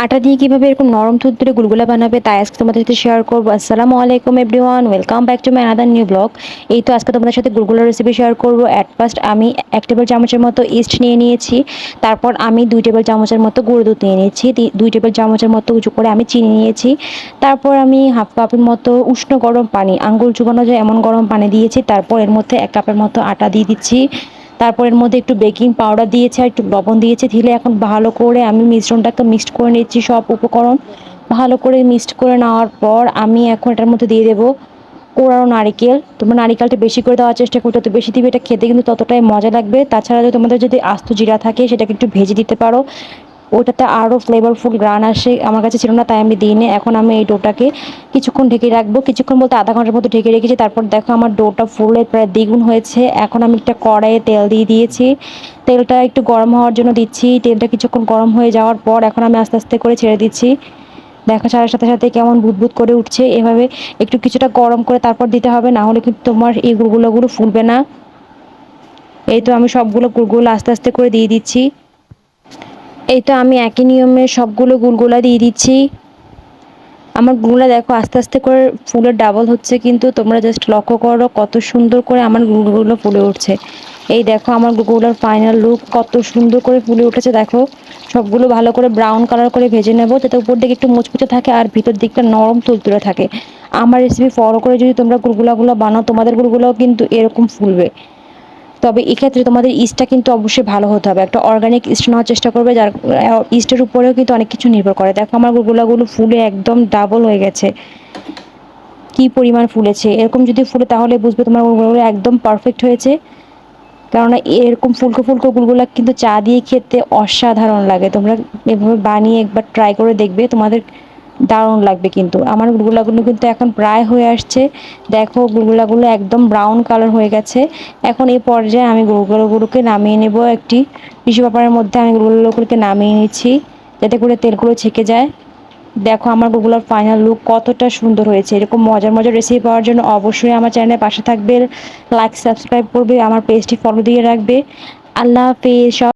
আটা দিয়ে কিভাবে এরকম নরম তুলতুলে গুলগুলা বানাবে তাই আজকে তোমাদের সাথে শেয়ার করবো। আসসালামু আলাইকুম everyone, welcome back to my another new blog. এই তো আজকে তোমাদের সাথে গুলগুলার রেসিপি শেয়ার করবো। অ্যাট ফার্স্ট আমি 1 টেবিল চামচের মতো ইস্ট নিয়ে নিয়েছি। তারপর আমি 2 টেবিল চামচের মতো গুঁড়ো দুধ নিয়ে নিয়েছি। 2 টেবিল চামচের মতো উঁচু করে আমি চিনি নিয়েছি। তারপর আমি হাফ কাপের মতো উষ্ণ গরম পানি, আঙ্গুল চুবানো যায় এমন গরম পানি দিয়েছি। তারপর এর মধ্যে 1 কাপের মতো আটা দিয়ে দিচ্ছি। তারপর এর মধ্যে একটু বেকিং পাউডার দিয়েছি আর একটু লবণ দিয়েছি। ঢেলে এখন ভালো করে আমি মিশ্রণটাকে মিক্সড করে নিচ্ছি। সব উপকরণ ভালো করে মিক্সড করে নেওয়ার পর আমি এখন এটার মধ্যে দিয়ে দেবো কোরানো নারিকেল। তোমরা নারিকেলটা বেশি করে দেওয়ার চেষ্টা করতে, যত বেশি দিবে এটা খেতে কিন্তু ততটাই মজা লাগবে। তাছাড়া যদি তোমাদের যদি আস্ত জিরা থাকে সেটাকে একটু ভেজে দিতে পারো, ওটাতে আরও ফ্লেভারফুল গ্রান আসে। আমার কাছে ছিল না তাই আমি দিইনি। এখন আমি এই ডোটাকে কিছুক্ষণ ঢেকে রাখবো, কিছুক্ষণ বলতে আধা ঘন্টার মতো ঢেকে রেখেছি। তারপর দেখো আমার ডোটা ফুলে প্রায় দ্বিগুণ হয়েছে। এখন আমি একটা কড়াইয়ে তেল দিয়ে দিয়েছি, তেলটা একটু গরম হওয়ার জন্য দিচ্ছি। তেলটা কিছুক্ষণ গরম হয়ে যাওয়ার পর এখন আমি আস্তে আস্তে করে ছেড়ে দিচ্ছি। দেখো ছাড়ার সাথে সাথে কেমন বুদবুদ করে উঠছে। এভাবে একটু কিছুটা গরম করে তারপর দিতে হবে, না হলে কিন্তু তোমার এই গুলগুলোগুলো ফুলবে না। এই তো আমি সবগুলো গুলগুলো আস্তে আস্তে করে দিয়ে দিচ্ছি। এই তো আমি একই নিয়মে সবগুলো গুলগুলা দিয়ে দিচ্ছি। আমার গুলগুলা দেখো আস্তে আস্তে করে ফুলের ডাবল হচ্ছে, কিন্তু তোমরা জাস্ট লক্ষ্য করো কত সুন্দর করে আমার গুলগুলো ফুলে উঠছে। এই দেখো আমার গুলগুলার ফাইনাল লুক কত সুন্দর করে ফুলে উঠেছে। দেখো সবগুলো ভালো করে ব্রাউন কালার করে ভেজে নেব, যাতে উপর দিকে একটু মুচমুচে থাকে আর ভিতর দিকটা নরম তুলতুলে থাকে। আমার রেসিপি ফলো করে যদি তোমরা গুলগুলাগুলো বানাও, তোমাদের গুলগুলাও কিন্তু এরকম ফুলবে। তবে এক্ষেত্রে তোমাদের ইস্টটা কিন্তু অবশ্যই ভালো হতে হবে। একটা অর্গানিক ইস্ট নেওয়ার চেষ্টা করবে, যার ইস্টের উপরেও কিন্তু অনেক কিছু নির্ভর করে। দেখো আমার গুলগুলাগুলো ফুলে একদম ডাবল হয়ে গেছে, কি পরিমাণ ফুলেছে। এরকম যদি ফুলে তাহলে বুঝবে তোমার গুলগুলো একদম পারফেক্ট হয়েছে। কেননা এরকম ফুলকো ফুলকো গুলগুলা কিন্তু চা দিয়ে খেতে অসাধারণ লাগে। তোমরা এভাবে বানিয়ে একবার ট্রাই করে দেখবে, তোমাদের দারুণ লাগবে। কিন্তু আমার গুলগুলাগুলো কিন্তু এখন প্রায় হয়ে আসছে। দেখো গুলগুলাগুলো একদম ব্রাউন কালার হয়ে গেছে। এখন এই পর্যায়ে আমি গুলগুলোগুলোকে নামিয়ে নেব। একটি টিস্যু পেপারের মধ্যে আমি গুলগুলোগুলোকে নামিয়ে নিচ্ছি, যাতে করে তেলগুলো ছেঁকে যায়। দেখো আমার গুলগুলোর ফাইনাল লুক কতটা সুন্দর হয়েছে। এরকম মজার মজার রেসিপি পাওয়ার জন্য অবশ্যই আমার চ্যানেলের পাশে থাকবে, লাইক সাবস্ক্রাইব করবে, আমার পেজটি ফলো দিয়ে রাখবে। আল্লাহ হাফেজ।